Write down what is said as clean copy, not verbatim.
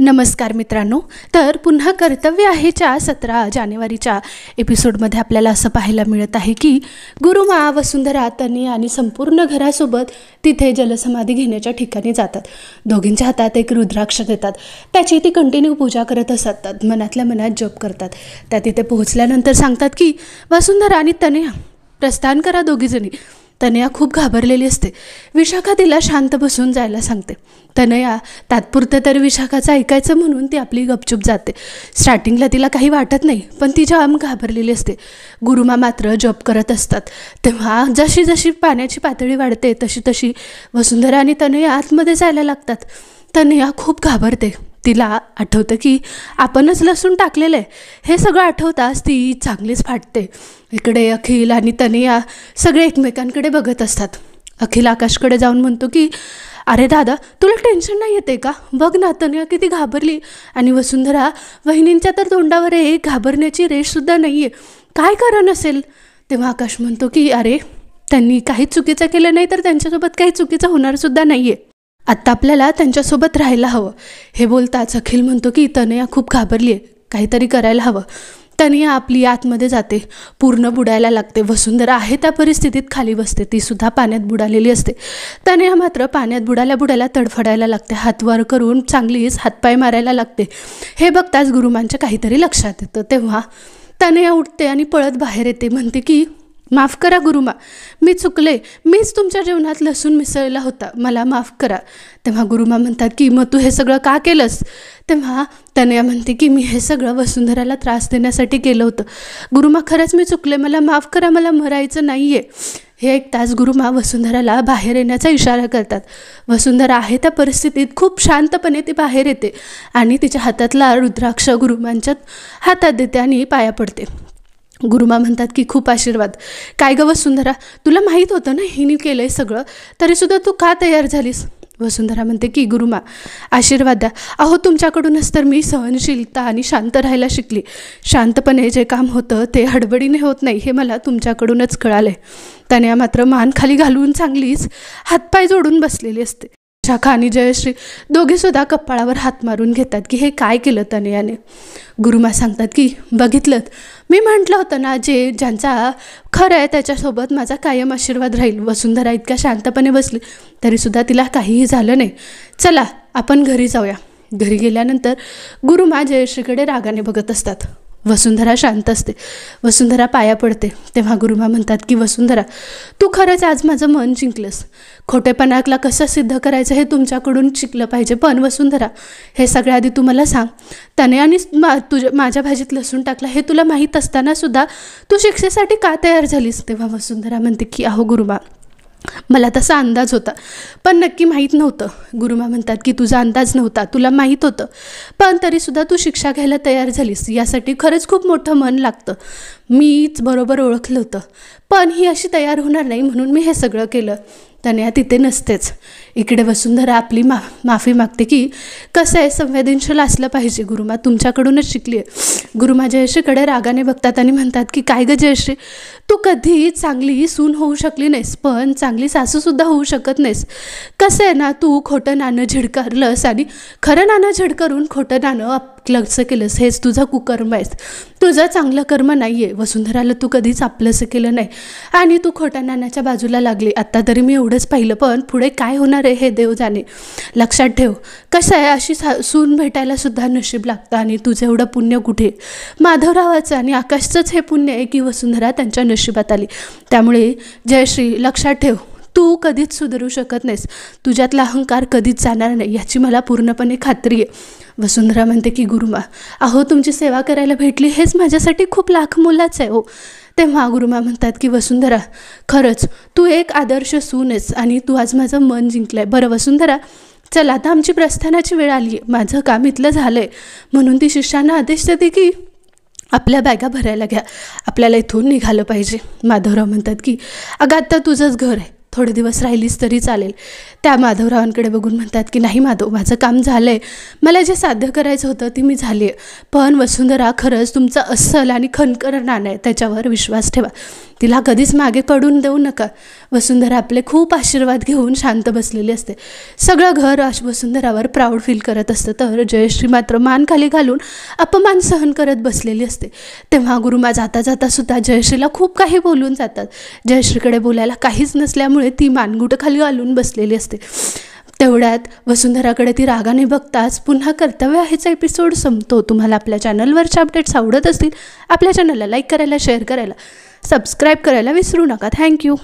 नमस्कार मित्रांनो. तर पुन्हा कर्तव्य आहेच्या 17 जानेवारीच्या एपिसोडमध्ये आपल्याला असं पाहायला मिळत आहे की गुरुमा, वसुंधरा, तनी आणि संपूर्ण घरासोबत तिथे जलसमाधी घेण्याच्या ठिकाणी जातात. दोघींच्या हातात एक रुद्राक्ष देतात. त्याची ती कंटिन्यू पूजा करत असतात, मनातल्या मनात जप करतात. त्या तिथे पोहोचल्यानंतर सांगतात की वसुंधरा आणि तनया प्रस्थान करा दोघीजणी. तनया खूप घाबरलेली असते. विशाखा तिला शांत बसून जायला सांगते. तनया तात्पुरतं तरी विशाखाचं ऐकायचं म्हणून ती आपली गपचूप जाते. स्टार्टिंगला तिला काही वाटत नाही, पण ती जाम घाबरलेली असते. गुरुमा मात्र जप करत असतात. तेव्हा जशी जशी पाण्याची पातळी वाढते तशी तशी वसुंधरा आणि तनया आतमध्ये जायला लागतात. तनया खूप घाबरते. तिला आठवतं की आपणच लसूण टाकलेलं आहे. हे सगळं आठवताच ती चांगलीच फाटते. इकडे अखिल आणि तनया सगळे एकमेकांकडे बघत असतात. अखिल आकाशकडे जाऊन म्हणतो की अरे दादा, तुला टेन्शन नाही येते का? बघ ना, तनया किती घाबरली. आणि वसुंधरा, वहिनींच्या तर तोंडावर एक घाबरण्याची रेषसुद्धा नाही आहे. काय कारण असेल? तेव्हा आकाश म्हणतो की अरे, त्यांनी काहीच चुकीचं केलं नाही तर त्यांच्यासोबत काही चुकीचं होणारसुद्धा नाही आहे. आत्ता आपल्याला त्यांच्यासोबत राहायला हवं. हे बोलताच अखिल म्हणतो की तनया खूप घाबरली आहे, काहीतरी करायला हवं. तनया आपली आतमध्ये जाते, पूर्ण बुडायला लागते. वसुंधरा आहे त्या परिस्थितीत खाली बसते, ती सुद्धा पाण्यात बुडालेली असते. तनया मात्र पाण्यात बुडायला बुडायला तडफडायला लागते. हात वर करून चांगलीच हातपाय मारायला लागते. हे बघताच गुरुमांच्या काहीतरी लक्षात येतं. तेव्हा तनया उठते आणि पळत बाहेर येते. म्हणते की माफ करा गुरुमा, मी चुकले. मीच तुमच्या जेवणात लसूण मिसळला होता, मला माफ करा. तेव्हा गुरुमा म्हणतात की मग तू हे सगळं का केलंस? तेव्हा तनया म्हणते की मी हे सगळं वसुंधराला त्रास देण्यासाठी केलं होतं. गुरुमा, खरंच मी चुकले, मला माफ करा, मला मरायचं नाही आहे. हे ऐकताच गुरुमा वसुंधराला बाहेर येण्याचा इशारा करतात. वसुंधरा आहे त्या परिस्थितीत खूप शांतपणे ती बाहेर येते आणि तिच्या हातातला रुद्राक्ष गुरुमांच्या हातात देते आणि पाया पडते. गुरुमा म्हणतात की खूप आशीर्वाद. काय गं वसुंधरा, तुला माहीत होतं ना हिने केलं आहे सगळं, तरीसुद्धा तू का तयार झालीस? वसुंधरा म्हणते की गुरुमा, आशीर्वाद द्या. अहो, तुमच्याकडूनच तर मी सहनशीलता आणि शांत राहायला शिकली. शांतपणे जे काम होतं ते हडबडीने होत नाही, हे मला तुमच्याकडूनच कळालं आहे. तनया मात्र मान खाली घालून चांगलीच हातपाय जोडून बसलेली असते. विशाखा आणि जयश्री दोघेसुद्धा कपाळावर हात मारून घेतात की हे काय केलं तनयाने. गुरुमा सांगतात की बघितलं, मी म्हटलं होतं ना, ज्यांचा खरं आहे त्याच्यासोबत माझा कायम आशीर्वाद राहील. वसुंधरा इतक्या शांतपणे बसली तरीसुद्धा तिला काहीही झालं नाही. चला आपण घरी जाऊया. घरी गेल्यानंतर गुरुमा जयश्रीकडे रागाने बघत असतात. वसुंधरा शांत असते. वसुंधरा पाया पडते. तेव्हा गुरुमा म्हणतात की वसुंधरा, तू खरंच आज माझं मन जिंकलंस. खोटेपणाला कसं सिद्ध करायचं हे तुमच्याकडून शिकलं पाहिजे. पण वसुंधरा, हे सगळ्या आधी तू मला सांग, तनयाने माझ्या भाजीत लसूण टाकला हे तुला माहीत असताना सुद्धा तू शिक्षेसाठी का तयार झालीस? तेव्हा वसुंधरा म्हणते की अहो गुरुमा, मला तसा अंदाज होता, पण नक्की माहीत नव्हतं. गुरुमा म्हणतात की तुझा अंदाज नव्हता, तुला माहीत होतं, पण तरीसुद्धा तू शिक्षा घ्यायला तयार झालीस. यासाठी खरंच खूप मोठं मन लागतं. मीच बरोबर ओळखलं होतं, पण ही अशी तयार होणार नाही म्हणून मी हे सगळं केलं. तनया तिथे नसतेच. इकडे वसुंधरा आपली माफी मागते की कसं आहे, संवेदनशील असलं पाहिजे. गुरुमा तुमच्याकडूनच शिकली आहे. गुरुमा जयश्रीकडे रागाने बघतात आणि म्हणतात की काय गं जयश्री, तू कधी चांगली सून होऊ शकली नाहीस, पण चांगली सासूसुद्धा होऊ शकत नाहीस. कसं आहे ना, तू खोटं नाणं झिडकारलंस आणि खरं नाणं झिडकारून खोटं नाणं आपलंसं केलंस. हेच तुझं कुकर्म आहेस, तुझं चांगलं कर्म नाही आहे. वसुंधराला तू कधीच आपलंसं केलं नाही आणि तू खोट्या नाण्याच्या बाजूला लागली. आत्ता तरी मी एवढंच पाहिलं, पण पुढे काय होणार आहे हे देव जाणे. लक्षात ठेव, कसं आहे, अशी सून भेटायला सुद्धा नशीब लागतं आणि तुझं एवढं पुण्य कुठे? माधवरावाचं आणि आकाशचंच हे पुण्य आहे की वसुंधरा त्यांच्या नशिबात आली. त्यामुळे जयश्री, लक्षात ठेव, तू कधीच सुधारू शकत नाहीस. तुझ्यातला अहंकार कधीच जाणार नाही याची मला पूर्णपणे खात्री आहे. वसुंधरा म्हणते की गुरुमा, अहो तुमची सेवा करायला भेटली हेच माझ्यासाठी खूप लाख मोलाचं आहे हो. तेव्हा गुरुमा म्हणतात की वसुंधरा, खरंच तू एक आदर्श सून आहेस आणि तू आज माझं मन जिंकलं आहे. बरं वसुंधरा, चल आता आमची प्रस्थानाची वेळ आली आहे, माझं काम इथलं झालं आहे. म्हणून ती शिष्यांना आदेश देते की आपल्या बॅगा भरायला घ्या, आपल्याला इथून निघालं पाहिजे. माधवराव म्हणतात की अगं आत्ता तुझंच घर आहे, थोडे दिवस राहिलीस तरी चालेल. त्या माधवरावांकडे बघून म्हणतात की नाही माधव, माझं काम झालं आहे, मला जे साध्य करायचं होतं ते मी झाली आहे. पण वसुंधरा, खरंच तुमचं अस्सल आणि खणकर नाणं आहे, त्याच्यावर विश्वास ठेवा. तिला कधीच मागे पडून देऊ नका. वसुंधरा आपले खूप आशीर्वाद घेऊन शांत बसलेली असते. सगळं घर वसुंधरावर प्राऊड फील करत असतं. तर जयश्री मात्र मान खाली घालून अपमान सहन करत बसलेली असते. तेव्हा गुरुमा जाता जाता सुद्धा जयश्रीला खूप काही बोलून जातात. जयश्रीकडे बोलायला काहीच नसल्यामुळे ती मानगुटं खाली घालून बसलेली असते. तेवढ्यात वसुंधराकडे ती रागाने बघताच पुन्हा कर्तव्य आहेचा एपिसोड संपतो. तुम्हाला आपल्या चॅनलवरचे अपडेट्स आवडत असतील आपल्या चॅनलला लाईक करायला, शेअर करायला, सबस्क्राईब करायला विसरू नका. थँक्यू.